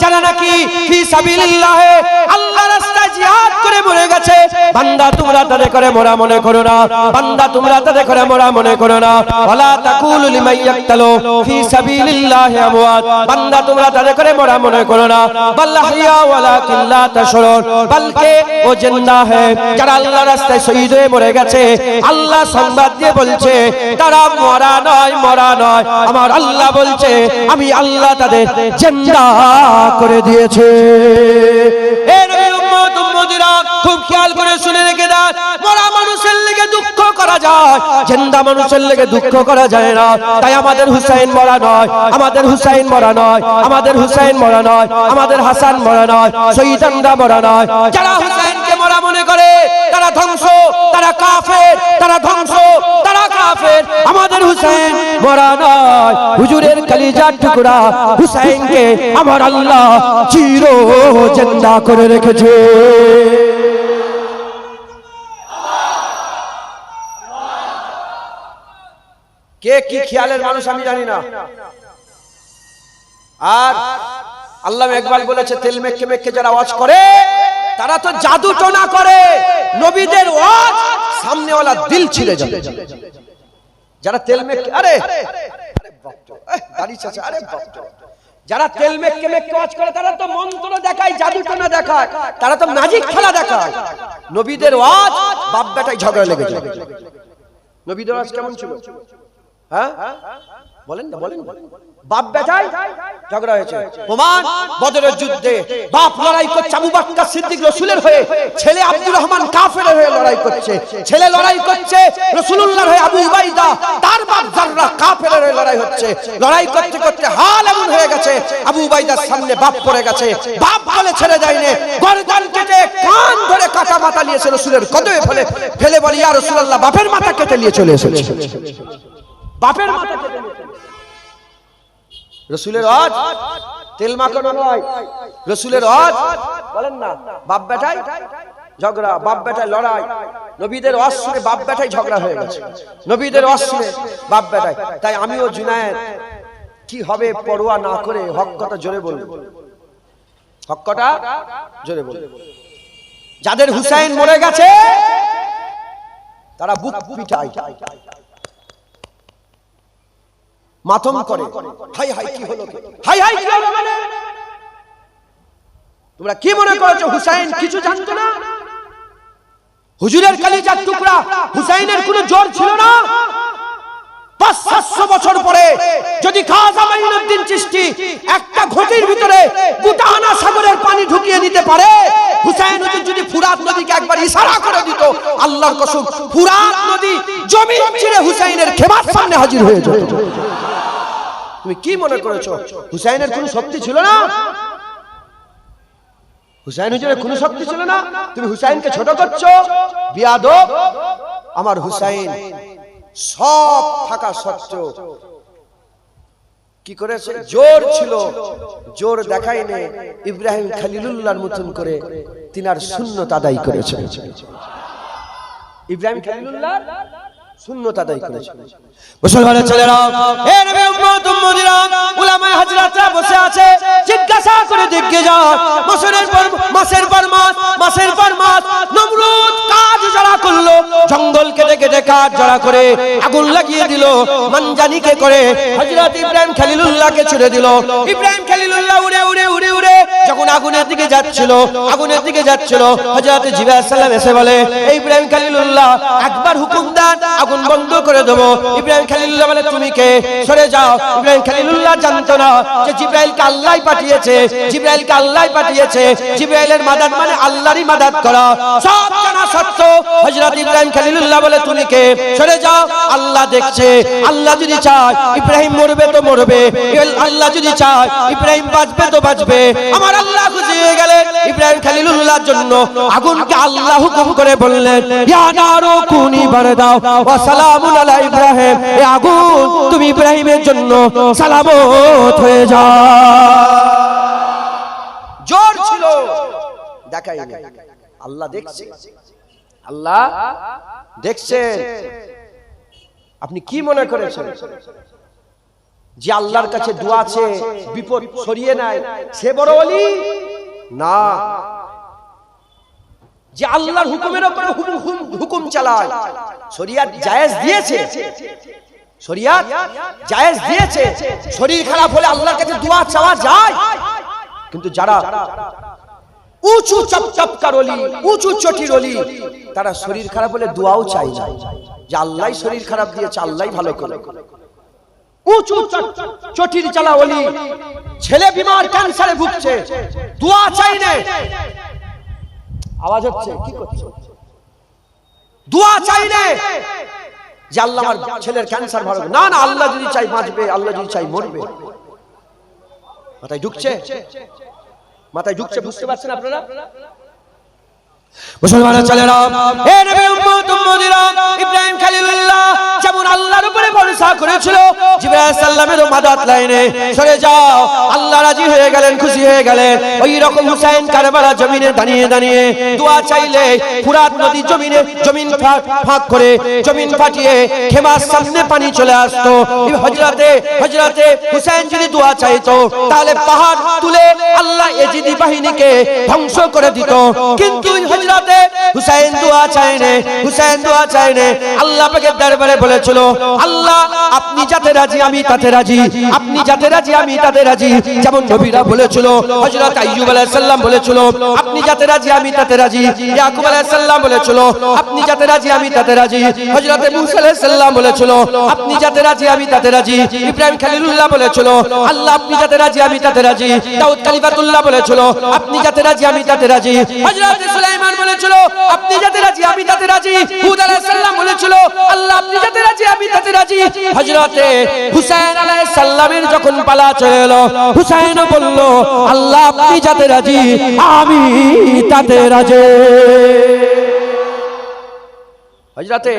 যারা নাকি ফি সাবিলিল্লাহ আল্লাহর রাস্তায় জিহাদ করে মরে গেছে, বান্দা তোমরা তাদের করে মরা মনে করো না, বান্দা তোমরা তাদের করে মরা মনে করো না। ওয়ালা তাকুলু লিমান ইয়াকতালু ফি সাবিলিল্লাহ আমওয়াত, বান্দা তোমরা তাদের করে মরা মনে করো না। বাল আহইয়া ওয়ালাকিন লা তাশউরুন, বলকে ও জিন্দা है, যারা আল্লাহর রাস্তায় শহীদ হয়ে মরে গেছে, আল্লাহ সংবাদ দিয়ে বলছে তারা মরা নয়, মরা নয়, আমার আল্লাহ বলছে আমি আল্লাহ তাদের জিন্দা করে দিয়েছে। এ নবীর উম্মত উম্মতিরা খুব খেয়াল করে শুনে রেখে দাও, মরা মানুষের লেগে দুঃখ করা যায়, জিন্দা মানুষের লেগে দুঃখ করা যায় না। তাই আমাদের হুসাইন মরা নয়, আমাদের হুসাইন মরা নয়, আমাদের হুসাইন মরা নয়, আমাদের হাসান মরা নয়, শহীদানরা মরা নয়। যারা হুসাইনকে মরা মনে করে তারা ধ্বংস, তারা কাফের, তারা ধ্বংস, তারা কাফের। আমাদের হুসাইন মরা নয়, হুজুরের কলিজার টুকরা হুসাইনকে আমার আল্লাহ চির জিন্দা করে রেখেছে। কে কি খেয়ালের মানুষ আমি জানি না। আর আল্লাহ ইকবাল বলেছে তেল মেখে মেখে যারা ওয়াজ করে তারা তো জাদু টোনা করে, নবীদের ওয়াজ সামনেওয়ালা দিল ছিঁড়ে যাবে। যারা তেল মেখে আরে দাড়ি চাচা আরে যারা তেল মেখে মেখে ওয়াজ করে তারা তো মন্ত্র দেখায়, জাদু টোনা দেখায়, তারা তো ম্যাজিক খেলা দেখায়। নবীদের ওয়াজ বাপ বেটায় ঝগড়া লেগে যায়। নবীদের ওয়াজ কেমন ছিল? হ্যাঁ বলেন না, বলেন। বাপ বেটায় ঝগড়া হয়েছে। প্রমাণ বদরের যুদ্ধে বাপ লড়াই করছে আবু বকর সিদ্দিক রাসূলের হয়ে, ছেলে আব্দুর রহমান কাফেরের হয়ে লড়াই করছে, ছেলে লড়াই করছে রাসূলুল্লাহর হয়ে আবু উবাইদা, তার বাপ জাররা কাফেরের হয়ে লড়াই হচ্ছে। লড়াই করতে করতে হাল এমন হয়ে গেছে আবু উবাইদার সামনে বাপ পড়ে গেছে, বাপ বলে ছেড়ে দেয়নি, গর্দান কেটে কান ধরে কাটা মাথা নিয়েছে রাসূলের কদমে ফেলে ফেলে বলে ইয়া রাসূলুল্লাহ বাপের মাথা কেটে নিয়ে চলে এসেছে, বাপের মাথা কেটে নিয়ে। রাসূলের ওয়াজ তেল মাখানো নয়, রাসূলের ওয়াজ বলেন না বাপ বেটায় ঝগড়া, বাপ বেটায় লড়াই। নবীদের ওয়াজ শুনে বাপ বেটায় ঝগড়া হয়ে গেছে, নবীদের ওয়াজ শুনে বাপ বেটায়। তাই আমিও জুনায়েদ কি হবে পরোয়া না করে হক কথা জোরে বলবো, হক কথা জোরে বলবো। যাদের হুসাইন মরে গেছে তারা বুক পিটায়, মাতম করে, হাই হাই কি হলো, হাই হাই কি হলো। মানে তোমরা কি মনে করছো হুসাইন কিছু জানতো না? হুজুরের কলিজার টুকরা হুসাইনের কোনো জোর ছিল না? 500 বছর পরে যদি খাজা মাইনুদ্দিন চিশতি একটা ঘটির ভিতরে গোটা আনা সাগরের পানি ঢুকিয়ে দিতে পারে, হুসাইন হুজুর যদি ফুরাত নদীকে একবার ইশারা করে দিত, আল্লাহর কসম ফুরাত নদী জমিন চিরে হুসাইনের খেমার সামনে হাজির হয়ে যেত। তুমি কি মনে করেছো হুসাইনের কোনো শক্তি ছিল না? হুসাইন হুজুরের কোনো শক্তি ছিল না? তুমি হুসাইনকে ছোট করছো, বিয়াদব। আমার হুসাইন সব থাকা সত্ত্বেও কি করেছে? জোর ছিল, জোর দেখায়নি, ইব্রাহিম খলিলুল্লাহর মতন করে তিনার সুন্নত আদায় করেছে। ইব্রাহিম খলিলুল্লাহ সুন্নত আদায় করেছে। মুসলমানের ছেলেরা, এ নবী উম্মত উম্মতিরা, উলামায়ে হযরতরা বসে আছে, জিজ্ঞাসা করে দেখে যাও মাসের পর মাস নমরুদ কাজ জড়া করলো, জঙ্গল কেটে কেটে কাঠ জড়া করে আগুন লাগিয়ে দিল, মানজানিকে করে হযরত ইব্রাহিম খলিলুল্লাহকে ছুড়ে দিল। ইব্রাহিম খলিলুল্লাহ উড়ে উড়ে উড়ে উড়ে যখন আগুনের দিকে যাচ্ছিল হযরত জিবরাইল আলাইহিস সালাম এসে বলে, ইব্রাহিম খলিলুল্লাহ একবার হুকুম দেন আগুন বন্ধ করে দেব। ইব্রাহিম খলিলুল্লাহ বলে, তুমি কে? সরে যাও। ইব্রাহিম খলিলুল্লাহ জানতো না যে জিবরাইলকে আল্লাহ পাঠিয়েছে, জিবরাইলের মাদাদ মানে আল্লাহরই মাদাদ করা। সব জানা সত্ত্বেও হযরত ইব্রাহিম খলিলুল্লাহ বলে, তুমি কে? সরে যাও, আল্লাহ দেখছে। আল্লাহ যদি চায় ইব্রাহিম মরবে তো মরবে, আল্লাহ যদি চায় ইব্রাহিম বাঁচবে তো বাঁচবে। আমার আল্লাহ খুশি হয়ে গেলেন ইব্রাহিম খলিলুল্লাহর জন্য আগুনকে আল্লাহ হুকুম করে বললেন, ইয়া নারু কুনি বারদাও ওয়া সালামুন আলা ইব্রাহিম, এ আগুন তুমি ইব্রাহিমের জন্য সালামত হয়ে যাও। জোর ছিল, দেখায়নি। আল্লাহ দেখছে। আপনি কি মনে করেছেন যে আল্লাহর কাছে দোয়া আছে বিপদ সরিয়ে নেয় সে বড় ওলি না, যে আল্লাহর হুকুমের উপরে হুকুম চালায়। শরিয়াত জায়েজ দিয়েছে, শরিয়াত জায়েজ দিয়েছে, শরীর খারাপ হলে আল্লাহর কাছে দোয়া চাওয়া যায়। কিন্তু যারা উঁচু চপচপকার ওলি, উঁচু চটির ওলি, তারা শরীর খারাপ হলে দোয়াও চায় না, যে আল্লাহই শরীর খারাপ দিয়েছে, আল্লাহই ভালো করে। উঁচু চটির চালা ওলি, ছেলে বিমার ক্যান্সারে ভুগছে, দোয়া চাই না, আওয়াজ হচ্ছে কি করছে, দোয়া চাই না যে আল্লাহ আমার ছেলের ক্যান্সার ভালো, না না, আল্লাহ যদি চাই বাঁচবে, আল্লাহ যদি চাই মরবে। মাথায় ঢুকছে, মাথায় ঢুকছে, বুঝতে পারছেন আপনারা? মুসলমানের ছেলেরা, হে নবী উম্মত উম্মতিরা, ইব্রাহিম খলিলুল্লাহ যেমন আল্লাহর উপরে ভরসা করেছিল, জিবরাইল আলাইহিস সালামের মাদাত লাইনে সরে যাও, আল্লাহ রাজি হয়ে গেলেন, খুশি হয়ে গেলেন। ওই রকম হুসাইন কারবালা জমিনে দাঁড়িয়ে দাঁড়িয়ে দোয়া চাইলে ফুরাত নদী জমিনে জমিন ফাঁক করে জমিন ফাটিয়ে খেমার সামনে পানি চলে আসতো। হযরতে হুসাইন যদি দোয়া চাইতো তাহলে পাহাড় তুলে আল্লাহ এজিদি বাহিনীকে ধ্বংস করে দিত। কিন্তু হযরতে হুসাইন দোয়া চাইনে, হুসাইন দোয়া চাইনে, আল্লাহ পাকের দরবারে বলেছিল, আল্লাহ আপনি যাতে রাজি আমি তাতে রাজি, আপনি যাতে রাজি আমি তাতে রাজি। যেমন নবীরা বলেছিল, হযরত আইয়ুব আলাইহিস সালাম বলেছিল, আপনি যাতে রাজি আমি তাতে রাজি। ইয়াকুব আলাইহিস সালাম বলেছিল, আপনি যাতে রাজি আমি তাতে রাজি। হযরত মূসা আলাইহিস সালাম বলেছিল, আপনি যাতে রাজি আমি তাতে রাজি। ইব্রাহিম খলিলুল্লাহ বলেছিল, আল্লাহ আপনি যাতে রাজি আমি তাতে রাজি। দাউদ কালিমাতুল্লাহ বলেছিল, আপনি যাতে রাজি আমি তাতে রাজি। হযরত সুলাইমান বলেছিল, আপনি যাতে রাজি আমি তাতে রাজি। হুদ আলাইহিস সালাম বলেছিল, আল্লাহ আপনি যাতে রাজি আমি তাতে রাজি। হযরতে হুসাইন আলাইহিস সালামের যখন পালা চলে এলো, হুসাইনও বলল, আল্লাহ আপনি যাতে রাজি আমি তাতে রাজি। হযরতে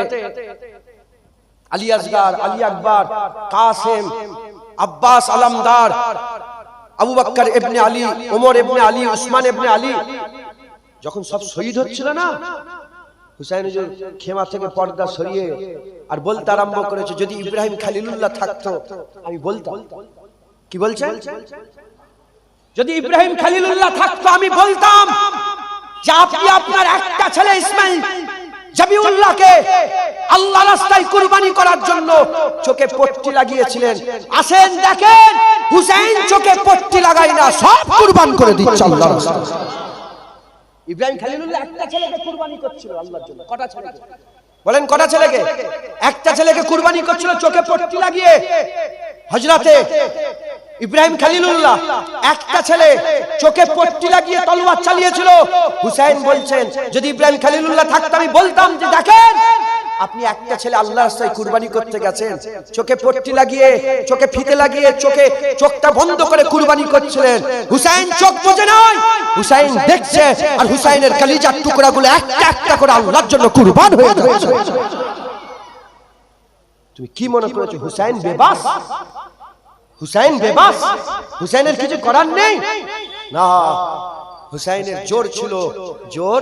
আলী আসগার, আলী আকবর, কাসেম, আব্বাস আলমদার, আবু বকর ইবনে আলী, ওমর ইবনে আলী, উসমান ইবনে আলী যখন সব শহীদ হচ্ছিল না, হুসাইন খেমা থেকে পর্দা সরিয়ে আর বলতে আরম্ভ করেছে, যদি ইব্রাহিম খলিলুল্লাহ থাকতো আমি বলতাম। কি বলছেন? যদি ইব্রাহিম খলিলুল্লাহ থাকতো আমি বলতাম যে আপনি আপনার একটা ছেলে ইসমাইল জাবিউল্লাহকে আল্লাহ রাস্তায় কুরবানি করার জন্য চোখে পট্টি লাগিয়েছিলেন। আসেন দেখেন, হুসাইন চোখে পট্টি লাগাই না, সব কুরবান করে দিচ্ছে আল্লাহর রাস্তায়। ইব্রাহিম খলিলুল্লাহ একটা ছেলেকে কুরবানি করছিল আল্লাহর জন্য। কটা ছেলেকে বলেন? কটা ছেলেকে? একটা ছেলেকে কুরবানি করছিল চোখে পট্টি লাগিয়ে। হযরতে ইব্রাহিম খলিলুল্লাহ একটা ছেলে চোখে পট্টি লাগিয়ে তলোয়ার চালিয়েছিল। হুসাইন বলছেন, যদি ইব্রাহিম খলিলুল্লাহ থাকতো আমি বলতাম যে দেখেন আপনি একটা ছেলে আল্লাহর রাস্তায় কুরবানি করতে গেছেন, চোখে পট্টি লাগিয়ে, চোখে ফিতে লাগিয়ে, চোখটা বন্ধ করে কুরবানি করছিলেন। হুসাইন চোখ বোঝে নয়, হুসাইন দেখছে, আর হুসাইনের কলিজার টুকরাগুলো একটা একটা করে আল্লাহর জন্য কুরবান হয়ে যাচ্ছে। তুমি কি মনে করেছো হুসাইন বেবাস? হুসাইন বেবাস, হুসাইনের কিছু করার নেই না। হুসাইনের জোর ছিল, জোর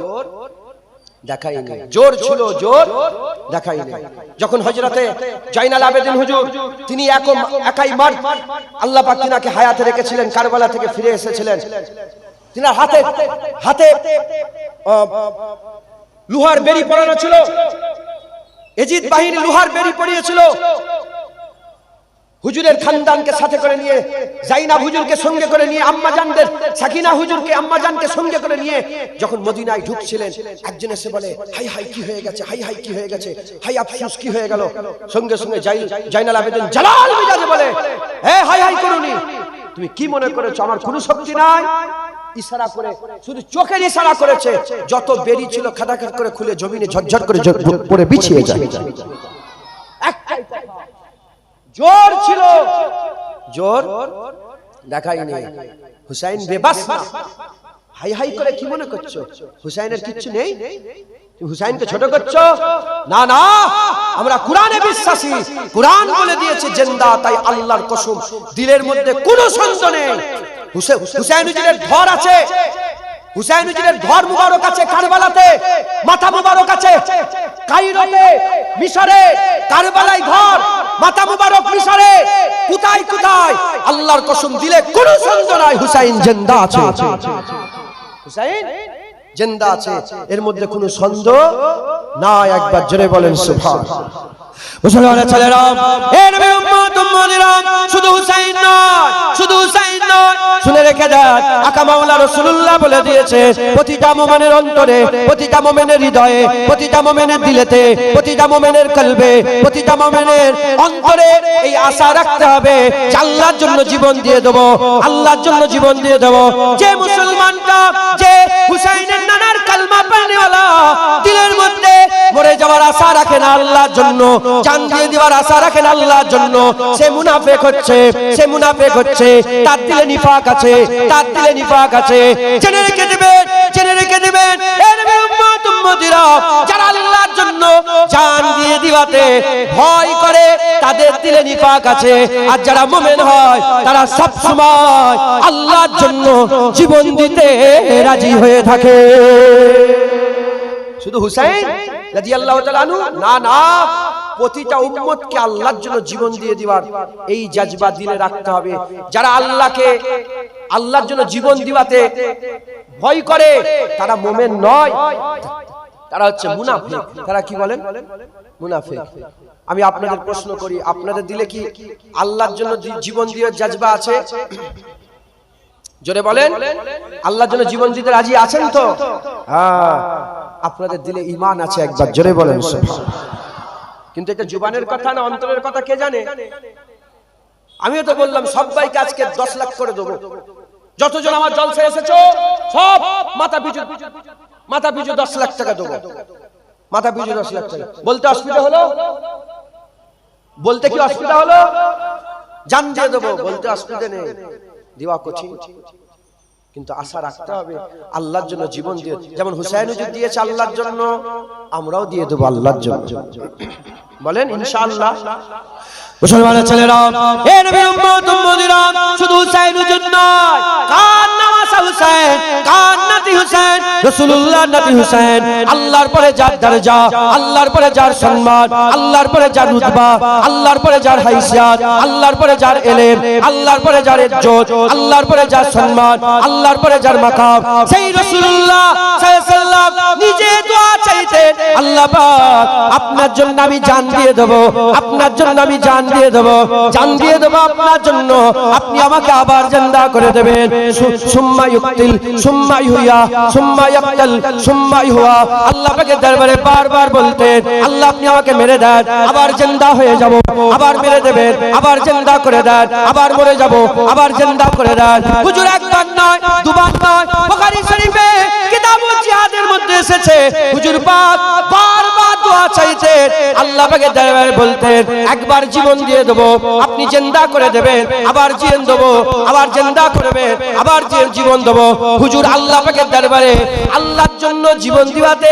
দেখাই নাই, জোর ছিল, জোর দেখাই নাই। যখন হযরতে জাইনাল আবেদিন হুজুর, তিনি একাই মার্দ, আল্লাহ পাক তিনাকে হায়াতে রেখেছিলেন, কারবালা থেকে ফিরে এসেছিলেন। তিনার হাতে হাতে লোহার বেড়ি পরানো ছিল, এজিদ বাহিনী লোহার বেড়ি পরিয়েছিল। হুজুরের খানদানকে সাথে করে নিয়ে, জাইনাব হুজুরকে সঙ্গে করে নিয়ে, আম্মা জানদের সাকিনা হুজুরকে, আম্মা জানকে সঙ্গে করে নিয়ে যখন মদিনায় ঢুকছিলেন, একজন এসে বলে, হাই হাই কি হয়ে গেছে, হাই হাই কি হয়ে গেছে, হাই আফসোস কি হয়ে গেল। সঙ্গে সঙ্গে জাইনাল আবেদিন জালাল মিজাজে বলে, হে হাই হাই করুনি, তুমি কি মনে করেছো আমার কোনো শক্তি নাই? ইশারা করে, শুধু চোখের ইশারা করেছে, যত বেরি ছিল খাদাখাদ করে খুলে জমিনে ঝরঝর করে পড়ে বিছিয়ে যায়। একটাই জোর ছিল, জোর দেখাইনি। হুসাইন বেবাস না। হাই হাই করে কি মনে করছো হুসাইনের কিচ্ছু নেই? হুসাইনকে ছোট করছো? না না, আমরা কোরআনে বিশ্বাসী, কোরআন বলে দিয়েছে জিন্দা, তাই আল্লাহর কসম দিলের মধ্যে কোনো সন্দেহ নেই। হুসাইন হুজুরের ধর আছে, হুসাইন হুজুরের ধর মুবারক আছে কারবালাতে, মাথা মুবারক আছে। কায়রোতে, মিশরে, কারবালায় ঘর, মাথা মুবারক মিশরে, কোথায় কোথায় আল্লাহর কসম দিলে কোনো সন্দেহ নাই হুসাইন জিন্দা আছে। হুসাইন জিন্দা আছে, এর মধ্যে কোনো সন্দেহ নাই। একবার জোরে বলেন সুবহানাল্লাহ। মুসলমানের ছেলেরা, এর উম্মত উম্মতিরা, শুধু হুসাইন নয়, শুধু হুসাইন নয়, শুনে রেখে দেন, আকা মাওলা রাসূলুল্লাহ বলে দিয়েছে, প্রতিটা মুমিনের অন্তরে, প্রতিটা মুমিনের হৃদয়ে, প্রতিটা মুমিনের দিলেতে, প্রতিটা মুমিনের কলবে, প্রতিটা মুমিনের অন্তরে এই আশা রাখতে হবে যে আল্লাহর জন্য জীবন দিয়ে দেব, আল্লাহর জন্য জীবন দিয়ে দেব। যে মুসলমানটা, যে হুসাইনের নানার কালমা পড়নেওয়ালা, দিলের মধ্যে মরে যাওয়ার আশা রাখে না আল্লাহর জন্য, জান দিয়ে দেওয়ার আশা রাখে না আল্লাহর জন্য, সে মুনাফিক হচ্ছে, সে মুনাফিক হচ্ছে, তার দিলে নিফাক আছে, তার দিলে নিফাক আছে। জেনে রেখে দিবেন, জেনে রেখে দিবেন, এর উম্মত উম্মতিরা, যারা আল্লাহর জন্য জান দিয়ে দিওয়াতে ভয় করে, তাদের দিলে নিফাক আছে। আর যারা মুমিন হয়, তারা সব সময় আল্লাহর জন্য জীবন দিতে রাজি হয়ে থাকে। শুধু হুসাইন রাদিয়াল্লাহু তাআলা আনহু না, না, প্রতিটা উম্মতকে আল্লাহর জন্য জীবন দিয়ে দিবার এই জজবা দিলে রাখতে হবে। যারা আল্লাহকে, আল্লাহর জন্য জীবন দিবাতে ভয় করে, তারা মুমিন নয়, তারা হচ্ছে মুনাফিক। তারা কি বলেন? মুনাফিক। আমি আপনাদের প্রশ্ন করি, আপনাদের দিলে কি আল্লাহর জন্য জীবন দিয়ে জজবা আছে? জোরে বলেন, আল্লাহর জন্য জীবন দিতে রাজি আছেন তো? হ্যাঁ, আপনাদের দিলে ঈমান আছে। একবার জোরে বলেন সুবহানাল্লাহ। কিন্তু এটা জুবানের কথা না অন্তরের কথা কে জানে? আমিও তো বললাম সবাইকে আজকে 10 লাখ করে দেবো। যতজন আমার জলসায় এসেছো সব মাথা পিছু 10 লাখ টাকা দেবো, মাথা পিছু 10 লাখ টাকা। বলতে অসুবিধা হলো? বলতে কি অসুবিধা হলো? জান দিয়ে দেবো, বলতে অসুবিধা নেই, দেওয়া কঠিন, কিন্তু আশা রাখতে হবে আল্লাহর জন্য জীবন দিয়ে। যেমন হুসাইন হুজুর দিয়েছে আল্লাহর জন্য, আমরাও দিয়ে দেবো আল্লাহর জন্য। বলেন ইনশাআল্লাহ। মুসলমানের ছেলেরা, এ নবীর উম্মত উম্মতিরা, শুধু হুসাইন হুজুর নয়, কার নামাসা হুসাইন, কার নাতি হুসাইন, রাসূলুল্লাহ নাতি হুসাইন। আল্লাহর পরে যার দরজা, আল্লাহর পরে যার সম্মান, আল্লাহর পরে যার রুতবা, আল্লাহর পরে যার হাইসিয়াত, আল্লাহর পরে যার ইলম, আল্লাহর পরে যার ইজ্জত, আল্লাহর পরে যার সম্মান, আল্লাহর পরে যার মাকাম, সেই রাসূলুল্লাহ সাল্লাল্লাহু আলাইহি ওয়াসাল্লাম নিজে দোয়া চাইতেন, আল্লাহ পাক আপনার জন্য আমি জান দিয়ে দেব, আপনার জন্য আমি জান দিয়ে দেব, জান দিয়ে দেব আপনার জন্য, আপনি আমাকে আবার জিন্দা করে দেবেন। সুম্মা ইউকতিল সুম্মা ইহুয়া সুম্মা ইয়াকতাল সুম্মা ইহুয়া। আল্লাহ পাকের দরবারে বারবার বলতেন, আল্লাহ আপনি আমাকে মেরে দেন, আবার জিন্দা হয়ে যাব, আবার মেরে দেবেন, আবার জিন্দা করে দেন, আবার মরে যাব, আবার জিন্দা করে দেন। হুজুর একবার নয়, দুবার নয়, বুখারী শরীফে কিতাবুল জিহাদের মধ্যে এসেছে, হুজুর পাক বারবার দোয়া চাইতেন, আল্লাহ পাকের দরবারে বলতেন, একবার জীবন দিয়ে দেব, আপনি জিন্দা করে দেবেন, আবার জীবন দেব, আবার জিন্দা করবেন, আবার জীবন দেব। হুজুর আল্লাহ পাকের দরবারে আল্লাহর জন্য জীবন দিবাতে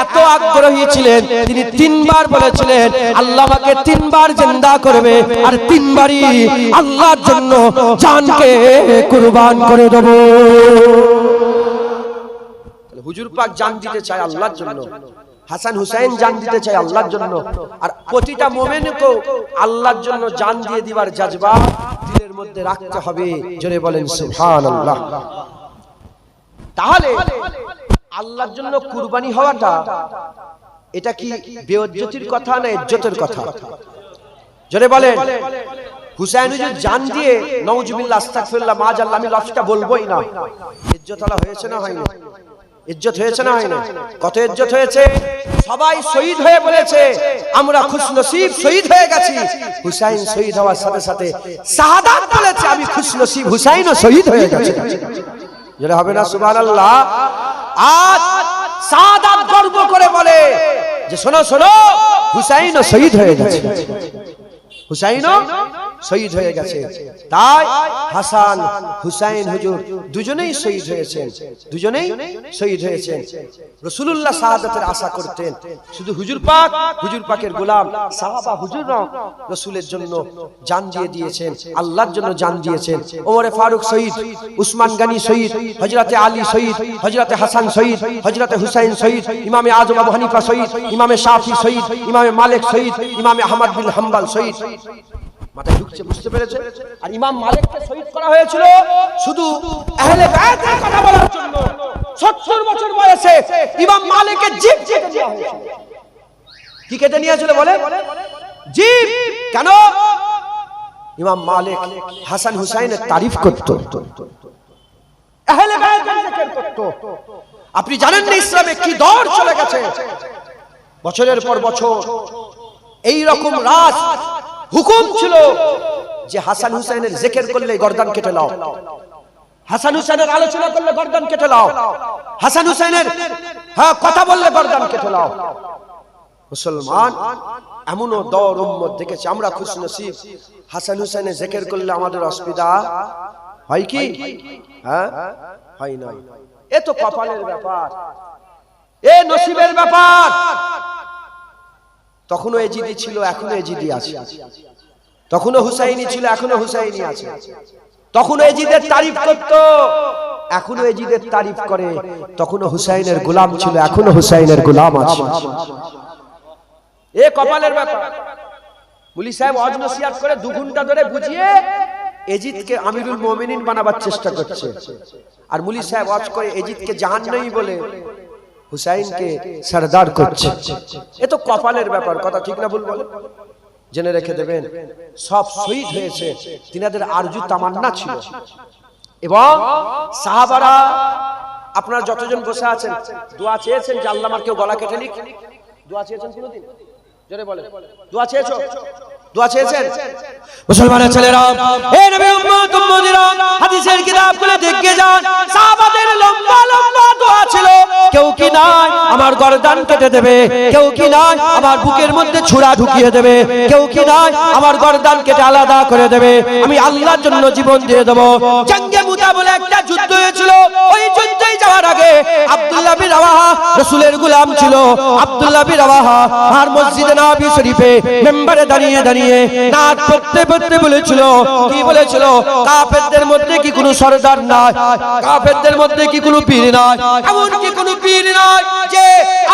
এত আগ্রহী ছিলেন, তিনি 3 বার বলেছিলেন, আল্লাহ আমাকে 3 বার জিন্দা করবে, আর 3 বারই আল্লাহর জন্য জানকে কুরবান করে দেব। হুজুর পাক জান দিতে চায় আল্লাহর জন্য, হাসান হুসাইন জান দিতে চায় আল্লাহর জন্য, আর প্রতিটা মুমিনকে আল্লাহর জন্য জান দিয়ে দিবার জজবা দিলের মধ্যে রাখতে হবে। জোরে বলেন সুবহানাল্লাহ। তাহলে আল্লাহর জন্য কুরবানি হওয়াটা এটা কি বেইজ্জতির কথা না ইজ্জতের কথা? জোরে বলেন। হুসাইন হুজুর জান দিয়ে নাউজুবিল্লাহ আস্তাগফিরুল্লাহ মাআজাল্লাহ, আমি লফটা বলবোই না, ইজ্জত আলা হয়েছে না হয়নি? ইজ্জত হয়েছে না হয়নি? কত ইজ্জত হয়েছে। সবাই শহীদ হয়ে বলেছে আমরা খুশনসিব শহীদ হয়ে গেছি। হুসাইন শহীদ হওয়ার সাথে সাথে শাহাদাত বলেছে আমি খুশনসিব হুসাইনও শহীদ হয়ে গেছে। যেটা হবে না সুবহানাল্লাহ। আজ শাহাদাত গর্ব করে বলে যে শোনো শোনো হুসাইনও শহীদ হয়ে গেছে, হুসাইনও শহীদ হয়ে গেছে। তাই হাসান হুসাইন হুজুর দুজনেই শহীদ হয়েছেন, দুজনেই শহীদ হয়েছেন। রাসূলুল্লাহ শাহাদাতের আশা করতেন, শুধু হুজুর পাকের গোলাম সাহাবা হুজুররা রাসূলের জন্য জান দিয়ে দিয়েছেন, আল্লাহর জন্য জান দিয়েছেন। ওমরে ফারুক শহীদ, উসমান গনি শহীদ, হযরতে আলী শহীদ, হযরতে হাসান শহীদ, হযরতে হুসাইন শহীদ, ইমামে আযম আবু হানিফা শহীদ, ইমামে শাফি শহীদ, ইমামে মালিক শহীদ, ইমামে আহমদ বিন হাম্বল শহীদ। মাথায় ঢুকছে, বুঝতে পেরেছে? আর ইমাম মালিককে শহীদ করা হয়েছিল শুধু আহলে বায়তের কথা বলার জন্য। 70 বছর বয়সে ইমাম মালিকের জিভ কেটে নেওয়া হয়েছিল। কি কেটে নিয়েছিল বলে? জিভ। কেন? ইমাম মালিক হাসান হুসাইনের তারিফ করত, আহলে বায়তের জিকির করত। আপনি জানেন না ইসলামে কি দৌর চলে গেছে? বছরের পর বছর এই রকম রাজ হুকুম ছিল যে হাসান হুসাইনের জিকির করলে গর্দান কেটে নাও, হাসান হুসাইনের আলোচনা করলে গর্দান কেটে নাও, হাসান হুসাইনের কথা বললে গর্দান কেটে নাও। মুসলমান এমনও দৌর উম্মত দেখেছে, আমরা খুশনসিব। হাসান হুসাইনের জিকির করলে আমাদের অসুবিধা হয় কি? হয় না। এ তো কপালের ব্যাপার, এ নসিবের ব্যাপার। তখনও এজিদি ছিল, এখনো এজিদি আছে। তখনও হুসাইনি ছিল, এখনো হুসাইনি আছে। তখনও এজিদের তারিফ করত, এখনো এজিদের তারিফ করে। তখনও হুসাইনের গোলাম ছিল, এখনো হুসাইনের গোলাম আছে। এ কপালের ব্যাপার। মুলি সাহেব ওয়াজ নসিহত করে 2 ঘন্টা ধরে বুঝিয়ে এজিদকে আমিরুল মুমিনিন বানাবার চেষ্টা করছে। আর মুলি সাহেব ওয়াজ করে এজিদকে জাহান্নামী বলে হুসাইনকে সরদার করছে। এ তো কপালের ব্যাপার, কথা ঠিক না ভুল বলে? জেনে রেখে দেবেন, সব শহীদ হয়েছে, তিনাদের আরজু তামান্না ছিল। এবং সাহাবারা, আপনারা যতজন বসে আছেন, দোয়া চেয়েছেন যে আল্লাহ আমার কেউ গলা কেটে নিক? দোয়া চেয়েছেন কোনদিন? জোরে বলেন, দোয়া চেয়েছো? দোয়া চেয়েছেন? মুসলমানের ছেলেরা, হে নবী উম্মত উম্মতিরা, হাদিসের কিতাবগুলো দেখে যান। সাহাবাদের লম্বা লম্বা দোয়া ছিল। কেউ কি নাই আমার গর্দান কেটে দেবে, কেউ কি নাই আমার বুকের মধ্যে ছুরা ঢুকিয়ে দেবে, কেউ কি নাই আমার গর্দান কেটে আলাদা করে দেবে, আমি আল্লাহর জন্য জীবন দিয়ে দেব। জঙ্গে মুতা বলে একটা যুদ্ধ হয়েছিল। ওই যুদ্ধে যাওয়ার আগে আব্দুল্লাহ বিন রাওয়াহা রাসূলের গোলাম ছিল। আব্দুল্লাহ বিন রাওয়াহা আর মসজিদে নববী শরীফে মিম্বরে দাঁড়িয়ে দাঁড়িয়ে নাত পড়তে পড়তে বলেছিল, কি বলেছিল? কাফেরদের মধ্যে কি কোনো সরদার নাই? কাফেরদের মধ্যে কি কোনো পীর নাই? এমন কি কোনো পীর নাই যে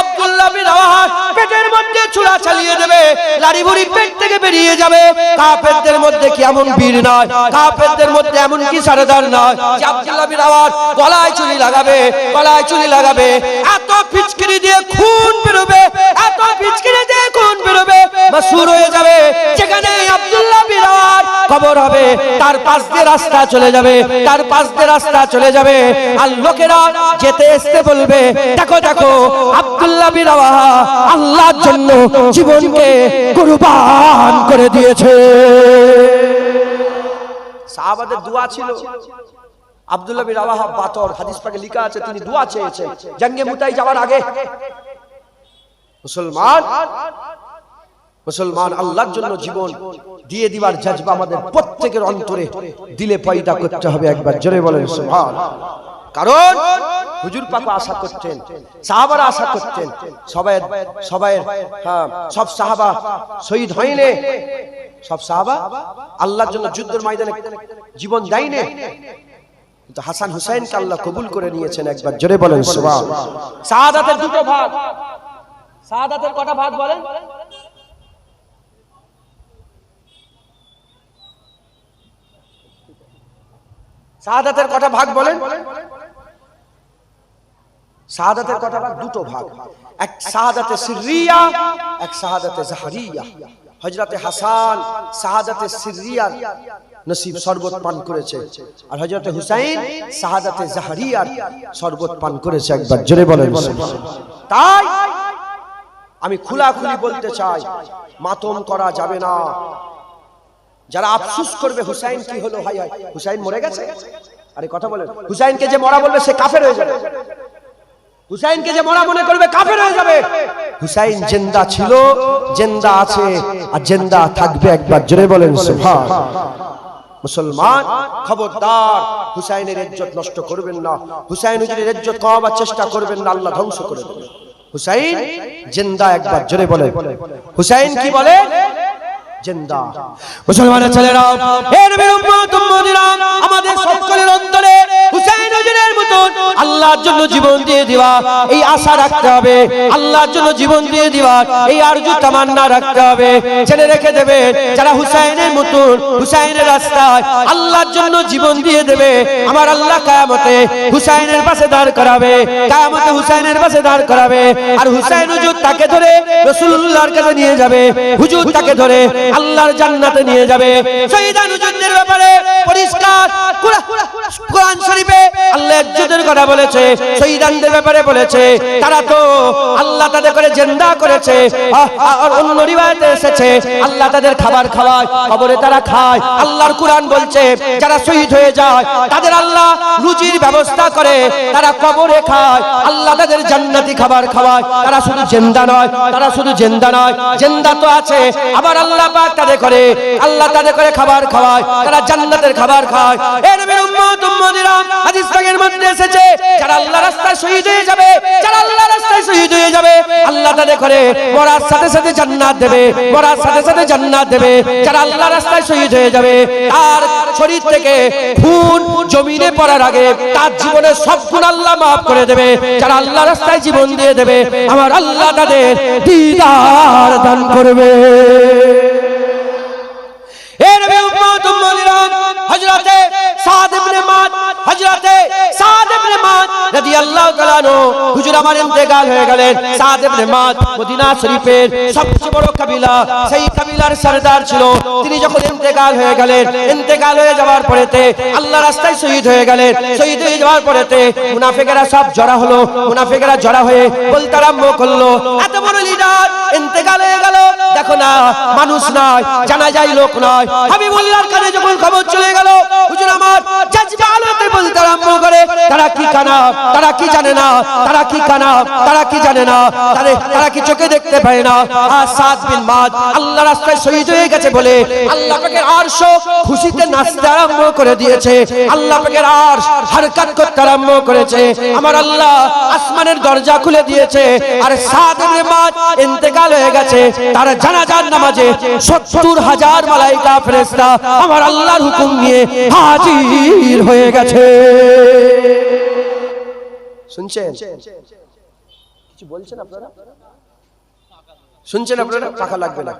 আব্দুল্লাহ বিন রাওয়াহা পেটের মধ্যে ছুরা চালিয়ে দেবে, লাড়ি বুড়ি পেট থেকে বেরিয়ে যাবে? কাফেরদের মধ্যে কি এমন পীর নাই? কাফেরদের মধ্যে এমন কি সরদার নাই যে আব্দুল্লাহ বিন রাওয়াহা গলায় চুরি লাগাবে, গলায় চুরি লাগাবে, এত পিচকিরি দিয়ে খুন বেরোবে, এত পিচকিরি দিয়ে খুন বেরোবে, মাসুর হয়ে যাবে। যেখানে আব্দুল্লাহ বিন রাওয়াহার কবর হবে, তার পাশ দিয়ে রাস্তা চলে যাবে, তার পাশ দিয়ে রাস্তা চলে যাবে। আর লোকেরা যেতে আসতে বলবে, দেখো দেখো আব্দুল্লাহ বিন রাওয়াহা আল্লাহর জন্য জীবনকে কুরবান করে দিয়েছে। সাহাবাদের দোয়া ছিল। আব্দুল্লাহ বিন রাওয়াহা বাতর, হাদিস পাকে লেখা আছে, তিনি দোয়া চেয়েছেন জঙ্গে মুতায় যাওয়ার আগে। মুসলমান আল্লাহর জন্য জীবন দিয়ে দিবার জজবা আমাদের প্রত্যেকের অন্তরে দিলে পয়দা করতে হবে। একবার জোরে বলেন সুবহানাল্লাহ। কারণ হুজুর পাক আশা করতেন, সাহাবারা আশা করতেন, সব সাহাবা শহীদ হয়নি, সব সাহাবা আল্লাহর জন্য যুদ্ধের ময়দানে জীবন দেয়নি, কিন্তু হাসান হুসাইনকে আল্লাহ কবুল করে নিয়েছেন। একবার জোরে বলেন সুবহানাল্লাহ। শাহাদাতের 2টো ভাগ। শাহাদাতের কটা ভাগ বলেন? শাহাদাতের কটা ভাগ বলেন? শাহাদাতের কটা ভাগ? 2টো ভাগ। এক শাহাদাতে সিররিয়া, এক শাহাদাতে জাহরিয়া। হযরতে হাসান শাহাদাতে সিররিয়ার নসিব শরবত পান করেছে, আর হযরতে হুসাইন শাহাদাতে জাহরিয়ার শরবত পান করেছে। একবার জোরে বলেন সুবহানাল্লাহ। তাই আমি খোলাখুলি বলতে চাই, মাতম করা যাবে না। যারা আফসোস করবে হুসাইন কি হলো, হায় হায় হুসাইন মরে গেছে, আরে কথা বলেন, হুসাইনকে যে মরা বলবে সে কাফের হয়ে যাবে। হুসাইনকে যে মরা মনে করবে কাফের হয়ে যাবে। হুসাইন জিন্দা ছিল, জিন্দা আছে আর জিন্দা থাকবে। একবার জোরে বলেন সুবহানাল্লাহ। মুসলমান খবরদার হুসাইনের ইজ্জত নষ্ট করবেন না, হুসাইন হুজুরের ইজ্জত কমাবার চেষ্টা করবেন না, আল্লাহ ধ্বংস করে দেবেন। হুসাইন জিন্দা, একবার জোরে বলেন হুসাইন কি বলে? জিন্দা। মুসলমানের ছেলেরা, হে নবীর উম্মত উম্মতিরা, আমাদের সকলের অন্তরে হুসাইন হুজুরের মতো আল্লাহর জন্য জীবন দিয়ে দিবা এই আশা রাখতে হবে, আল্লাহর জন্য জীবন দিয়ে দিবা এই আরজু তামান্না রাখতে হবে। জেনে রেখে দেবে যারা হুসাইনের মতো হুসাইনের রাস্তায় আল্লাহর জন্য জীবন দিয়ে দেবে, আমার আল্লাহ কিয়ামতে হুসাইনের পাশে দাঁড় করাবে, কিয়ামতে হুসাইনের পাশে দাঁড় করাবে। আর হুসাইন হুজুর তাকে ধরে রাসূলুল্লাহর কাছে নিয়ে যাবে, হুজুর তাকে ধরে আল্লাহর জান্নাতে নিয়ে যাবে। শহীদান হুজুরদের ব্যাপারে পরিষ্কার কোরআন শরীফে আল্লাহ ইজ্জতের কথা বলেছে, শহীদানদের ব্যাপারে বলেছে তারা তো আল্লাহ তাদের করে জিন্দা করেছে। আর অন্য রিওয়ায়াতে এসেছে আল্লাহ তাদের খাবার খাওয়ায়, কবরে তারা খায়। আল্লাহর কোরআন বলছে যারা শহীদ হয়ে যায় তাদের আল্লাহ রুজির ব্যবস্থা করে, তারা কবরে খায়, আল্লাহ তাদের জান্নাতি খাবার খাওয়ায়। তারা শুধু জিন্দা নয়, তারা শুধু জিন্দা নয়, জিন্দা তো আছে, আবার আল্লাহ পাক তাদের করে, আল্লাহ তাদের করে খাবার খাওয়ায়, তারা জান্নাতের খাবার খায়। এ নবীর উম্মত উম্মতিরা, হাদিস পাকের মধ্যে এসেছে যারা আল্লাহর রাস্তায় শহীদ হয়ে যাবে, যারা আল্লাহর রাস্তায় শহীদ হয়ে যাবে আল্লাহ তাদের করে মরার সাথে সাথে জান্নাত দেবে, মরার সাথে সাথে জান্নাত দেবে। যারা আল্লাহর রাস্তায় শহীদ হয়ে যাবে তার শরীর থেকে খুন জমিনে পড়ার আগে তার জীবনের সব গুণ আল্লাহ মাফ করে দেবে। যারা আল্লাহর রাস্তায় জীবন দিয়ে দেবে আমার আল্লাহ তাদের দিদার দান করবে। এ নবী উম্মত উম্মতিরা, হযরতে সাদ ইবনে মাদ, হযরতে সাদ ইবনে মাদ রাদিয়াল্লাহু তাআলা আনহু হুজুর আমার ইন্তেকাল হয়ে গেলেন। সাদ ইবনে মাদ মদিনা শরীফের সবচেয়ে বড় কবিলা, সেই কবিলার সরদার ছিল। তিনি যখন ইন্তেকাল হয়ে গেলেন, ইন্তেকাল হয়ে যাওয়ার পরেতে আল্লাহর রাস্তায় শহীদ হয়ে গেলেন। শহীদ হয়ে যাওয়ার পরেতে মুনাফিকরা সব জড়া হলো, মুনাফিকরা জড়া হয়ে বলতে আরম্ভ করলো এত বড় লিডার ইন্তেকাল হয়ে গেল, দেখো না মানুষ নয়, জানা যায় লোক নয়। হাবিবুল্লাহর কানে যখন খবর চলে গেল হুজুর আমার জাজবালতে বলতে আরম্ভ করে তারা কি কানা, তারা কি জানে না, তারা কি কানা, তারা কি জানে না, তারা কি চোখে দেখতে পায় না। আর সাদ বিন মাদ আল্লাহর রাস্তায় শহীদ হয়ে গেছে বলে আল্লাহ পাকের আরশ খুশিতে নাচতে আরম্ভ করে দিয়েছে, আল্লাহ পাকের আরশ হারকাত করতে আরম্ভ করেছে। আমার আল্লাহ আসমানের দরজা খুলে দিয়েছে। আর সাদ বিন মাদ ইন্তেকাল হয়ে গেছে, তার জানাজার নামাজে ৭০,০০০ মালায়েকা ফেরেশতা আমার আল্লাহর হুকুম নিয়ে হাজির হয়ে গেছে। শুনছেন? কিছু বলছেন আপনারা? শুনছেন আপনারা? টাকা লাগবে না।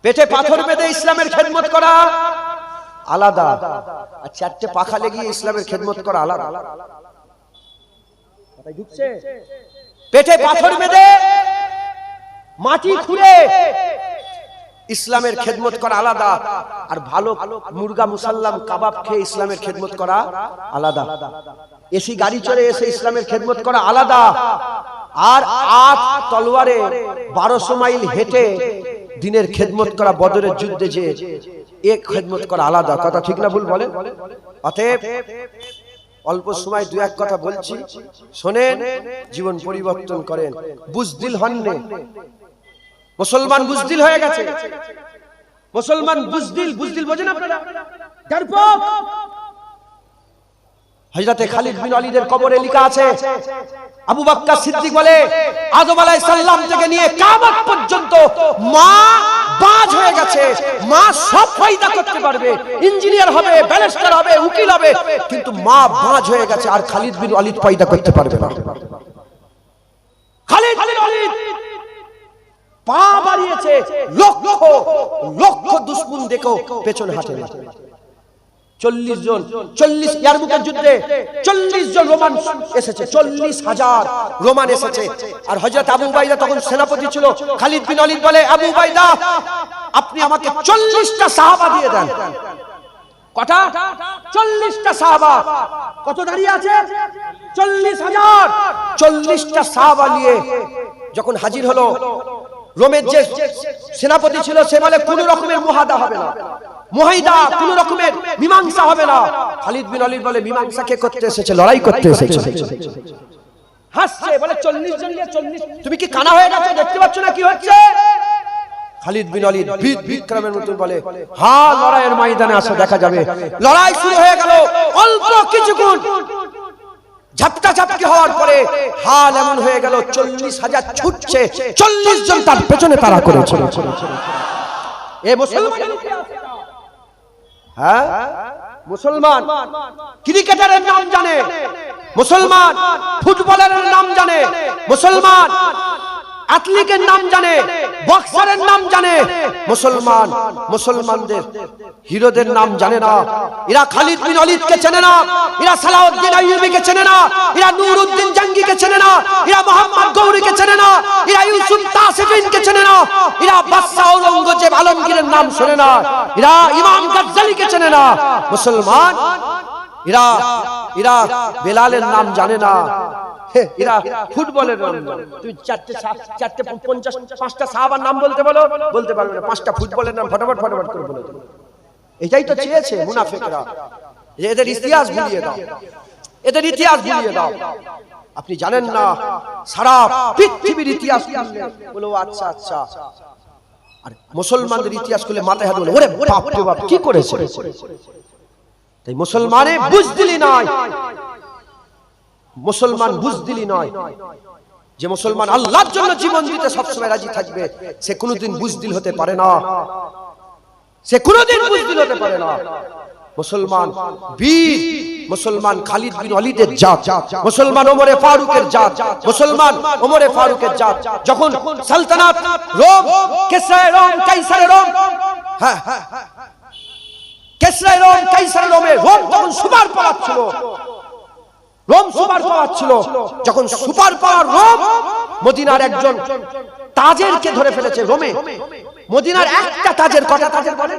পেটে পাথর বেঁধে ইসলামের খেদমত করা আলাদা, আর চারটে পাখা লেগিয়ে ইসলামের খেদমত করা আলাদা। পেটে পাথর বেঁধে মাটি খুঁড়ে ইসলামের খেদমত করা আলাদা, আর ভালো মুরগা মুসাল্লাম কাবাব খেয়ে ইসলামের খেদমত করা আলাদা। এসি গাড়ি চড়ে এসে ইসলামের খেদমত করা আলাদা, আর ৮ তলোয়ারে ১২০০ মাইল হেঁটে দিনের খেদমত করা, বদরের যুদ্ধে যে এক খেদমত করা আলাদা। কথা ঠিক না ভুল বলেন? অতএব অল্প সময় দু এক কথা বলছি, শোনেন, জীবন পরিবর্তন করেন। বুজদিল হননে, মুসলমান বুজদিল হয়ে গেছে। মুসলমান বুজদিল, বুজদিল বোঝেন আপনারা? ডারপোক। হযরতে খালিদ বিন ওয়ালিদের কবরে লেখা আছে, আবু বকর সিদ্দিক বলে আদম আলাইহিস সালাম থেকে নিয়ে কিয়ামত পর্যন্ত মা বাজ হয়ে গেছে, মা সব ফায়দা করতে পারবে, ইঞ্জিনিয়ার হবে, ব্যারিস্টার হবে, উকিল হবে, কিন্তু মা বাজ হয়ে গেছে, আর খালিদ বিন ওয়ালিদ ফায়দা করতে পারবে না। খালিদ বিন ওয়ালিদ পা বাড়িয়েছে, লক্ষ লক্ষ দুশমন দেখো পেছনে হাঁটে না। ৪০ জন, ৪০ ইয়ারমুকের যুদ্ধে ৪০ জন রোমান এসেছে, ৪০,০০০ রোমান এসেছে। আর হযরত আবু উবাইদা তখন সেনাপতি ছিল। খালিদ বিন ওয়ালিদ বলে, আবু উবাইদা আপনি আমাকে ৪০টা সাহাবা দিয়ে দেন। কটা? ৪০টা সাহাবা। কত দাঁড়িয়ে আছে? ৪০,০০০। ৪০টা সাহাবা নিয়ে যখন হাজির হলো, রোমের যে সেনাপতি ছিল সে বলে কোন রকমের মুহাদা হবে না, মুহাইদা, কোন রকমের মীমাংসা হবে না। খালিদ বিন ওয়ালিদ বলে মীমাংসা কে করতে এসেছে? লড়াই করতে এসেছে। হাসছে, বলে 40 জন নিয়ে 40, তুমি কি কানা হয়ে গেছো? দেখতে পাচ্ছ না কি হচ্ছে? খালিদ বিন ওয়ালিদ বিক্রমের মতন বলে, হ্যাঁ লড়াইয়ের ময়দানে আসো, দেখা যাবে। লড়াই শুরু হয়ে গেল। অল্প কিছুক্ষণ ঝাপটা ঝাপটি হওয়ার পরে হাল এমন হয়ে গেল 40,000 ছুটছে, 40 জন তার পেছনে তাড়া করেছে। এ মুসলমান, হ্যাঁ মুসলমান ক্রিকেটারের নাম জানে, মুসলমান ফুটবলারের নাম জানে, মুসলমান অ্যাথলিটের নাম জানে, বক্সারের নাম জানে, মুসলমান মুসলমানদের হিরোদের নাম জানে না। এরা খালিদ বিন ওয়ালিদকে চেনে না, এরা সালাউদ্দিন আইয়ুবীকে চেনে না, এরা নুরউদ্দিন জঙ্গিকে চেনে না, এরা মোহাম্মদ গৌরীকে চেনে না, এরা ইউসুফ তাসিফিনকে চেনে না, এরা বাদশা ঔরঙ্গজেব আলমগীরের নাম শোনে না, এরা ইমাম গাজ্জালিকে চেনে না। মুসলমান এরা এরা বেলালের নাম জানে না, এরা ফুটবলের নাম জানে। তুই চারটে 5টা সাহাবার নাম বলতে বলো, বলতে পারবে না। 5টা ফুটবলের নাম ফটাফট ফটাফট করে বলে দেবে। এটাই তো চেয়েছে মুনাফিকরা, এদের ইতিহাস ভুলিয়ে দাও, এদের ইতিহাস ভুলিয়ে দাও। আপনি জানেন না সারা পৃথিবীর ইতিহাস বলো, আচ্ছা আচ্ছা, আর মুসলমানদের ইতিহাস খুলে মাথায় হাত বলে, ওরে বাপ রে বাপ কি করেছে। তাই মুসলমানে বুঝদিলি নয়, মুসলমান বুঝদিলি নয় যে মুসলমান আল্লাহর জন্য জীবন দিতে সবসময় রাজি থাকবে, সে কোনোদিন বুঝদিল হতে পারে না, সে কোনোদিন বুঝদিল হতে পারে না। মুসলমান বীর, মুসলমান খালিদ বিন ওয়ালিদের জাত, মুসলমান ওমরে ফারুকের জাত, মুসলমান ওমরে ফারুকের জাত। যখন সালতানাত রোম, কিসরা রোম, কাইসার রোম, হ্যাঁ কিসরা রোম, কাইসার রোমে রোম তখন সুপার পাওয়ার ছিল, রোম সুপার পাওয়ার ছিল। যখন সুপার পাওয়ার রোম মদিনার একজন তাজেরকে ধরে ফেলেছে রোমে, মদিনার একটা তাজের, কটা তাজের বলে?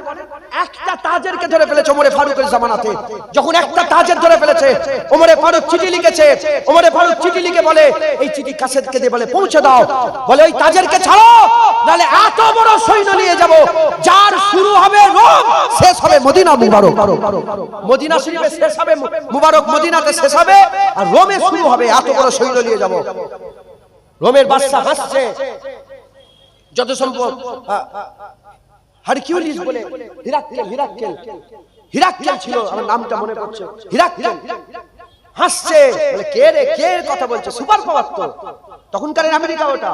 একটা তাজেরকে ধরে ফেলেছে ওমরে ফারুকের জামানাতে। যখন একটা তাজের ধরে ফেলেছে, ওমরে ফারুক চিঠি লিখেছে, ওমরে ফারুক চিঠি লিখে বলে, এই চিঠি কাসেদকে দিয়ে বলে পৌঁছে দাও, বলে ওই তাজেরকে ছাড়ো, নালে এত বড় সৈন্য নিয়ে যাব, যার শুরু হবে রোম, শেষ হবে মদিনা মুবারক। মদিনা শরীফে শেষ হবে মুবারক, মদিনাতে শেষ হবে, আর রোমে শুরু হবে। এত বড় সৈন্য নিয়ে যাব। রোমের বাদশা হাসছে, যত সম্ভব হারকিউলিস বলে, হিরাক্কেল ছিল, আমার নামটা মনে পড়ছে, হিরাক্কেল হাসছে, বলে কে রে, কে কথা বলছে? সুপার পাওয়ার তো তখনকার আমেরিকা, ওটা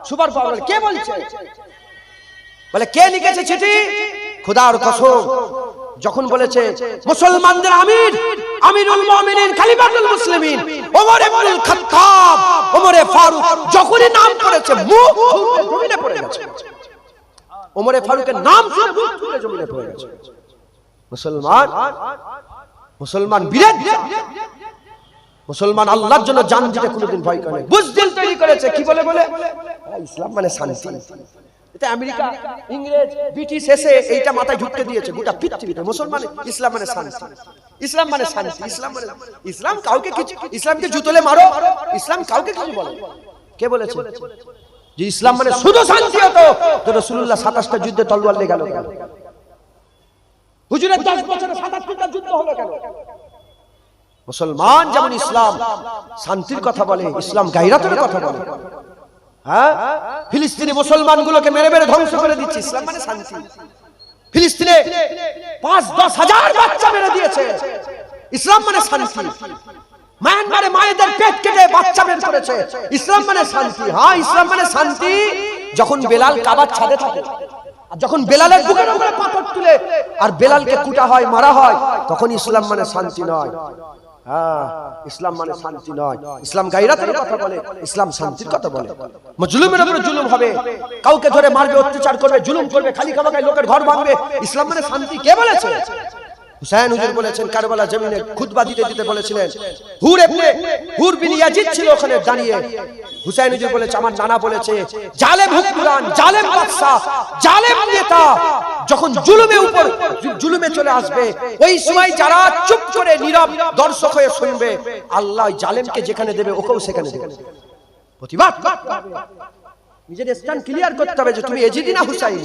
সুপার পাওয়ার। কে বলছে? বলে কে লিখেছে চিঠি? খোদার কসম, যখন বলেছে মুসলমানদের আমির, আমিরুল মুমিনিন, খলিফাতুল মুসলিমিন ওমর ইবনুল খাত্তাব, ওমরে ফারুক, যখনই নাম করেছে মুখ জমিনে পড়ে গেছে। ওমরে ফারুকের নাম শুনে মুখ তুলে জমিনে পড়ে গেছে। মুসলমান, মুসলমান বীরের, মুসলমান আল্লাহর জন্য জান দিতে কোনোদিন ভয় করে না। বুঝদিল তৈরি করেছে কি বলে? বলে ইসলাম মানে শান্তি। এটা আমেরিকা, ইংরেজ, ব্রিটিশ এসে এইটা মাথায় ঢুকতে দিয়েছে গোটা পৃথিবীতে। মুসলমান ইসলাম মানে শান্তি, ইসলাম মানে শান্তি, ইসলাম মানে, ইসলাম কাউকে কিছু, ইসলামকে জুতোলে মারো, ইসলাম কাউকে কিছু বলে। কে বলেছে যে ইসলাম মানে শুধু শান্তি হতো? তো রাসূলুল্লাহ 27টা যুদ্ধে তলোয়ার নিয়ে গেল কেন? হুজুরের 10 বছরে 77টা যুদ্ধ হলো কেন? মুসলমান যেমন ইসলাম শান্তির কথা বলে, ইসলাম গায়রাতের কথা বলে। হ্যাঁ, ফিলিস্তিনি মুসলমানগুলোকে মেরে মেরে ধ্বংস করে দিচ্ছে, ইসলাম মানে শান্তি। ফিলিস্তিনে 5-10 হাজার বাচ্চা মেরে দিয়েছে, ইসলাম মানে শান্তি। মায়ানমারে মায়েদের পেট কেটে বাচ্চা বের করেছে, ইসলাম মানে শান্তি। হ্যাঁ, ইসলাম মানে শান্তি। যখন বেলাল কাবার ছাদে থাকে, আর যখন বেলালের বুকের উপরে পাথর তুলে আর বেলালকে কুটা হয়, মারা হয়, তখন ইসলাম মানে শান্তি নয়। হ্যাঁ, ইসলাম মানে শান্তি নয়। ইসলাম গায়রাতের কথা বলে, ইসলাম শান্তির কথা বলে। মজলুমের উপরে জুলুম হবে, কাউকে ধরে মারবে, অত্যাচার করবে, জুলুম করবে, খালি খাবাকায় লোকের ঘর ভাঙবে, ইসলাম মানে শান্তি। কে বলেছে? হুসাইন হুজুর বলেছেন, কারবালা জমিনে খুতবা দিতে দিতে বলেছিলেন, হুর বিন ইয়াজিদ ছিল ওখানে দাঁড়িয়ে। হুসাইন হুজুর বলেছে, আমার নানা বলেছে, জালেম হুকমরান, জালেম বাদশা, জালেম নেতা যখন জুলুমের উপর জুলুমে চলে আসবে, ওই সময় যারা চুপ করে নীরব দর্শক হয়ে শুনবে, আল্লাহ জালেমকে যেখানে দেবে ওকেও সেখানে দেবে। প্রতিবাদ, নিজের স্ট্যান্ড ক্লিয়ার করতে হবে যে তুমি এজিদি না হুসাইন,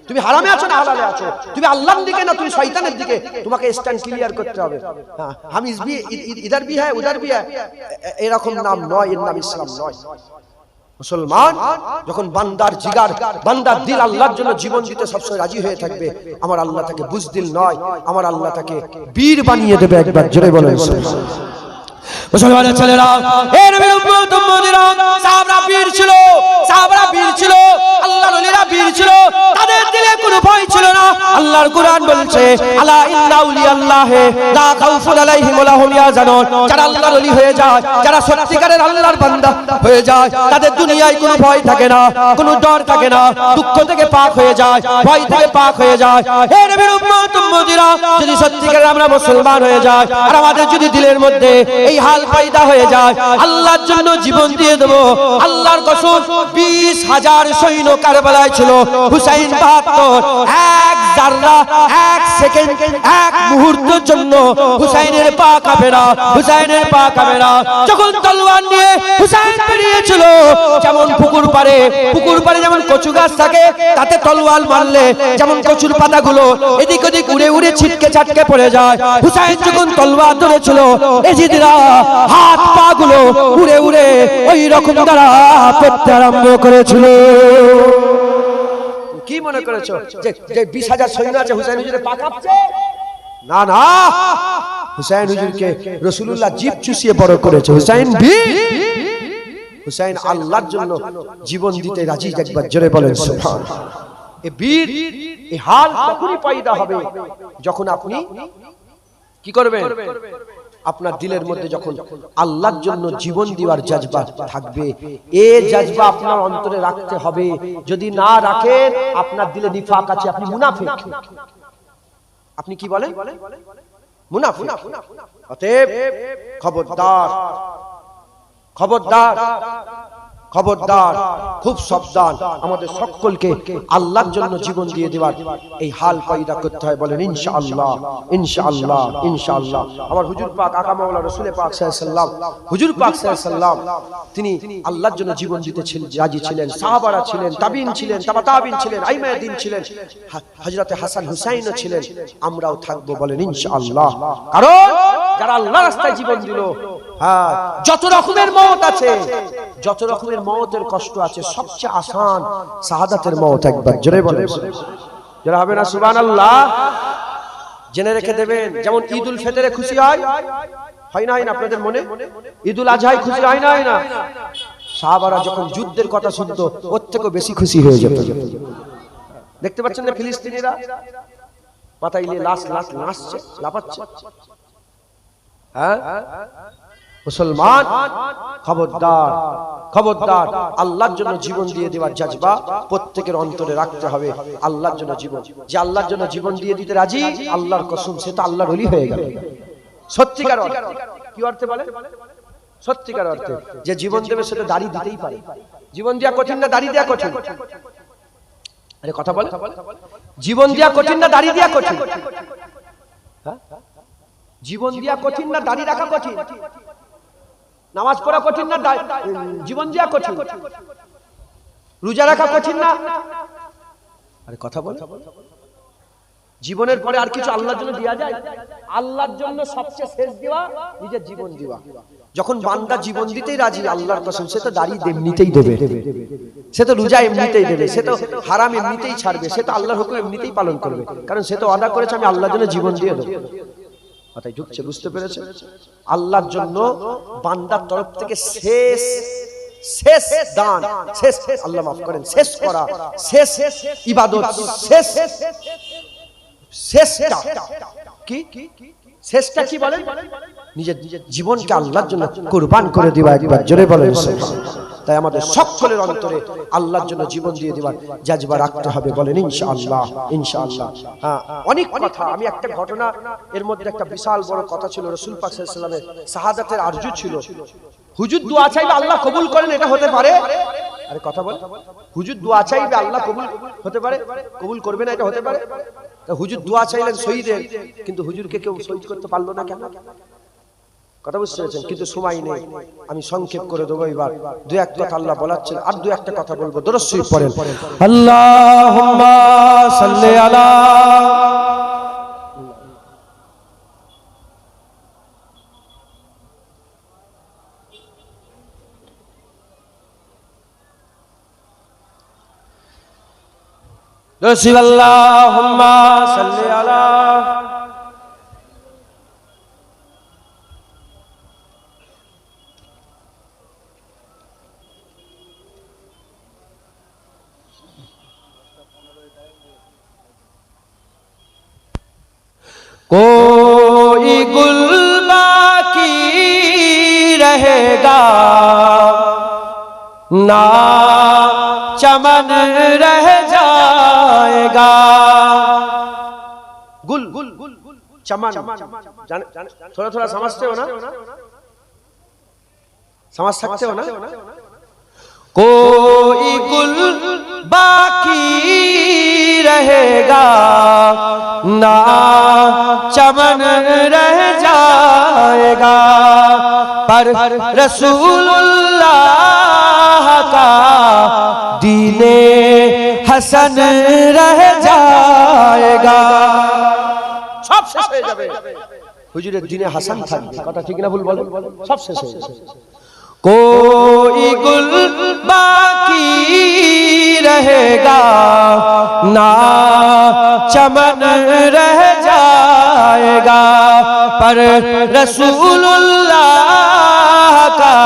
তুমি হারামে আছো না হালালে আছো, তুমি আল্লাহর দিকে না তুমি শয়তানের দিকে, তোমাকে স্ট্যান্ড ক্লিয়ার করতে হবে। হ্যাঁ, হাম ইধার ভি হ্যায় উধার ভি হ্যায়, এরকম নাম নয়, এর নাম ইসলাম নয়। মুসলমান যখন বান্দার জিগার, বান্দার দিল আল্লাহর জন্য জীবন দিতে সবসময় রাজি হয়ে থাকবে, আমার আল্লাহ তাকে বুজদিল নয়, আমার আল্লাহ তাকে বীর বানিয়ে দেবে। একবার জোরে বলেন মুসলমানের ছেলেরা, হে নবীর উম্মত উম্মতিরা, সাহাবারা বীর ছিল, সাহাবারা বীর ছিল, আল্লাহর ওলিরা বীর ছিল, তাদের দিলে কোনো ভয় ছিল না। আল্লাহর কুরআন বলছে, আলা ইন্না আউলিয়াল্লাহি লা খাউফুন আলাইহিম ওয়া লা হুম ইয়াহজানুন। যারা আল্লাহর ওলি হয়ে যায়, যারা সত্যিকারের আল্লাহর বান্দা হয়ে যায়, তাদের দুনিয়ায় কোনো ভয় থাকে না, কোনো ডর থাকে না, দুঃখ থেকে পাক হয়ে যায়, ভয় থেকে পাক হয়ে যায়। হে নবীর উম্মত উম্মতিরা, যদি সত্যিকারের আমরা মুসলমান হয়ে যাই আর আমাদের যদি দিলের মধ্যে এই হাল পয়দা হয়ে যায়, আল্লাহর জন্য জীবন দিয়ে দেব। আল্লাহর কসম, 20,000 সৈন্য কারবালায় ছিল, হুসাইন 72, এক জাররা, এক সেকেন্ড, এক মুহূর্তের জন্য হুসাইনের পা কাঁপে না, হুসাইনের পা কাঁপে না। যখন তলোয়ার নিয়ে হুসাইন বেরিয়েছিল, যেমন পুকুর পাড়ে যেমন কচু গাছ থাকে, তাতে তলোয়ার মারলে যেমন কচুর পাতাগুলো এদিক ওদিক উড়ে উড়ে ছিটকে ছাটকে পড়ে যায়, হুসাইন যখন তলোয়ার ধরেছিল, এজিদরা হাত পা গুলো উড়ে উড়ে ওই রকম দ্বারা পড়তে আরম্ভ করেছিল। কি মনে করেছো যে 20,000 সৈন্য আছে হুসাইন হুজুরের পা কাঁপছে? না না, হুসাইন হুজুরকে রাসূলুল্লাহ জিভ চুষিয়ে বড় করেছে। হুসাইন বীর, হুসাইন আল্লাহর জন্য জীবন দিতে রাজি। একবার জোরে বলেন সুবহানাল্লাহ। এই বীর, এই হাল তখনই পয়দা হবে যখন আপনি কি করবেন, আপনার দিলের মধ্যে যখন আল্লাহর জন্য জীবন দেওয়ার জজবা থাকবে। এই জজবা আপনার অন্তরে রাখতে হবে। যদি না রাখেন, আপনার দিলে নিফাক আছে, আপনি মুনাফিক। আপনি কি বলেন? মুনাফিক। অতএব খবরদার, খবরদার, খবরদার, খুব সাবধান। আমাদের সকলকে আল্লাহর জন্য জীবন দিয়ে দেওয়ার এই হাল পয়দা করতে হয়। বলেন ইনশাআল্লাহ, ইনশাআল্লাহ, ইনশাআল্লাহ। আমার হুজুর পাক আকা মাওলানা রাসূল পাক সাল্লাল্লাহু আলাইহি ওয়াসাল্লাম, হুজুর পাক সাল্লাল্লাহু আলাইহি ওয়াসাল্লাম, তিনি আল্লাহর জন্য জীবন দিতে রাজি ছিলেন। সাহাবারা ছিলেন, তাবিঈন ছিলেন, তাবা তাবিঈন ছিলেন, আইমায়ে দ্বীন ছিলেন, হযরতে হাসান হুসাইনও ছিলেন। আমরাও থাকবো। বলেন ইনশাআল্লাহ। কারণ যারা আল্লাহর রাস্তায় জীবন দিল, হ্যাঁ, যত রকমের মওত আছে, যত রকমের মওতের কষ্ট আছে, সবচেয়ে আসান শাহাদাতের মওত। একবার জোরে বলেন, যারা হবে না সুবহানাল্লাহ। জেনে রেখে দেবেন, যেমন ঈদুল ফিতরে খুশি হয় না, হয় না আপনাদের মনে? ঈদুল আজহায় খুশি হয় না, হয় না? সাহাবারা যখন যুদ্ধের কথা শুনতো, ওর থেকেও বেশি খুশি হয়ে যেত। দেখতে পাচ্ছেন না ফিলিস্তিনিরা মাথায় নিয়ে লাশ লাশ নাচছে, লাফাচ্ছে। হ্যাঁ মুসলমান, খবরদার, খবরদার, আল্লাহর জন্য জীবন দিয়ে দেওয়ার জজবা প্রত্যেকের অন্তরে রাখতে হবে। আল্লাহর জন্য জীবন, যে আল্লাহর জন্য জীবন দিয়ে দিতে রাজি, আল্লাহর কসম, সে তো আল্লাহর ওলি হয়ে গেল। সত্যিকার অর্থে, কি অর্থে বলে? সত্যিকার অর্থে যে জীবন দেবে, সেটা দাড়ি দিতেই পারে। জীবন দেওয়া কঠিন না দাড়ি দেওয়া কঠিন? আরে কথা বল, জীবন দেওয়া কঠিন না দাড়ি দেওয়া কঠিন? হ্যাঁ, জীবন দেওয়া কঠিন না দাড়ি রাখা কঠিন? নামাজ পড়া কঠিন না জীবন দেওয়া কঠিন? রোজা রাখা কঠিন না? আরে কথা বল, জীবনের পরে আর কিছু আল্লাহর জন্য দেওয়া যায়? আল্লাহর জন্য সবচেয়ে শেষ দেওয়া নিজের জীবন দেওয়া। যখন বান্দা জীবন দিতেই রাজি, আল্লাহর কসম, সে তো দাড়ি এমনিতেই দেবে, সে তো রোজা এমনিতেই দেবে, সে তো হারাম এমনিতেই ছাড়বে, সে তো আল্লাহর হুকুম এমনিতেই পালন করবে। কারণ সে তো ওয়াদা করেছে, আমি আল্লাহর জন্য জীবন দিয়ে দেব। মাথায় ঢুকছে? বুঝতে পেরেছে? আল্লাহর জন্য বান্দার তরফ থেকে শেষ শেষ দান, শেষ, আল্লাহ মাফ করেন, শেষ করা, শেষ ইবাদত, শেষ শেষটা কি? শেষটা কি বলেন? নিজের জীবনকে আল্লাহর জন্য কুরবান করে দেওয়া। একবার জোরে বলেন সুবহানাল্লাহ। তাই আমাদের সকলের অন্তরে আল্লাহর জন্য জীবন দিয়ে দেওয়ার জজবা রাখতে হবে। বলেন ইনশাআল্লাহ, ইনশাআল্লাহ। হ্যাঁ, অনেক কথা, আমি একটা ঘটনা, এর মধ্যে একটা বিশাল বড় কথা ছিল। রাসূল পাক সাল্লাল্লাহু আলাইহি ওয়াসাল্লামের শাহাদাতের আরজু ছিল। হুজুর দোয়া চাইবে আল্লাহ কবুল করেন, এটা হতে পারে? আরে কথা বল, হুজুর দোয়া চাইবে আল্লাহ কবুল হতে পারে, কবুল করবে না, এটা হতে পারে? হুজুর দোয়া চাইলেন শহীদের, কিন্তু হুজুরকে কেউ শহীদ করতে পারলো না, কেন? কথা বুঝতে পেরেছেন? কিন্তু সময় নেই, আমি সংক্ষেপ করে দেবো। এবার দু এক কথা আল্লাহ বলাচ্ছেন, আর দু একটা কথা বলবো। দরুদ শরীফ পড়েন। আল্লাহুম্মা সাল্লি আলা رسول اللهم صل على कोई गुल बाकी रहेगा ना चमन रह जाएगा। गुल चमन थोड़ा थोड़ा समझते हो ना, समझ सकते हो ना? कोई गुल बाकी रहेगा ना चमन रह जाएगा, पर रसूलुल्लाह का दीने हसन रह जाएगा। सब শেষ হয়ে যাবে, হুজুরের দিনে হাসান থাকবে। কথা ঠিক না ভুল বলেন? সব শেষ হয়ে যাবে। कोई गुल बाकी रहेगा ना चमन रह जाएगा, पर रसूलुल्लाह का